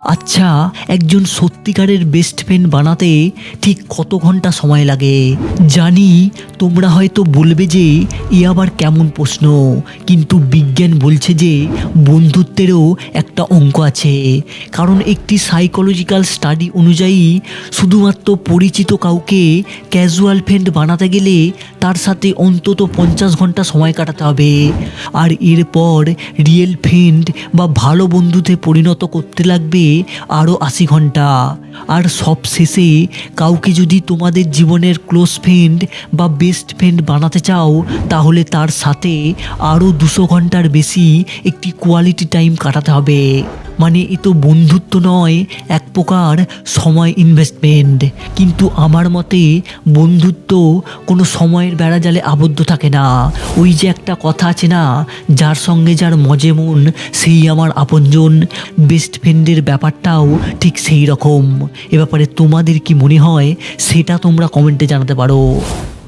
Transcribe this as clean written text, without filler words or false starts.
আচ্ছা, একজন সত্যিকারের বেস্ট ফ্রেন্ড বানাতে ঠিক কত ঘন্টা সময় লাগে? জানি তোমরা হয়তো বলবে যে এ আবার কেমন প্রশ্ন, কিন্তু বিজ্ঞান বলছে যে বন্ধুত্বেরও একটা অঙ্ক আছে। কারণ একটি সাইকোলজিক্যাল স্টাডি অনুযায়ী শুধুমাত্র পরিচিত কাউকে ক্যাজুয়াল ফ্রেন্ড বানাতে গেলে তার সাথে অন্তত 50 ঘন্টা সময় কাটাতে হবে। আর এরপর রিয়েল ফ্রেন্ড বা ভালো বন্ধুতে পরিণত করতে লাগবে আরও 80 ঘন্টা। আর সব শেষে কাউকে যদি তোমাদের জীবনের ক্লোজ ফ্রেন্ড বা বেস্ট ফ্রেন্ড বানাতে চাও, তাহলে তার সাথে আরও 200 ঘন্টার বেশি একটি কোয়ালিটি টাইম কাটাতে হবে। মানে এ তো বন্ধুত্ব নয়, এক প্রকার সময় ইনভেস্টমেন্ট। কিন্তু আমার মতে বন্ধুত্ব কোনো সময়ের বেড়াজালে আবদ্ধ থাকে না। ওই যে একটা কথা আছে না, যার সঙ্গে যার মজে মন সেই আমার আপনজন। বেস্ট ফ্রেন্ডের ব্যাপারটাও ঠিক সেই রকম। এ ব্যাপারে তোমাদের কি মনে হয় সেটা তোমরা কমেন্টে জানাতে পারো।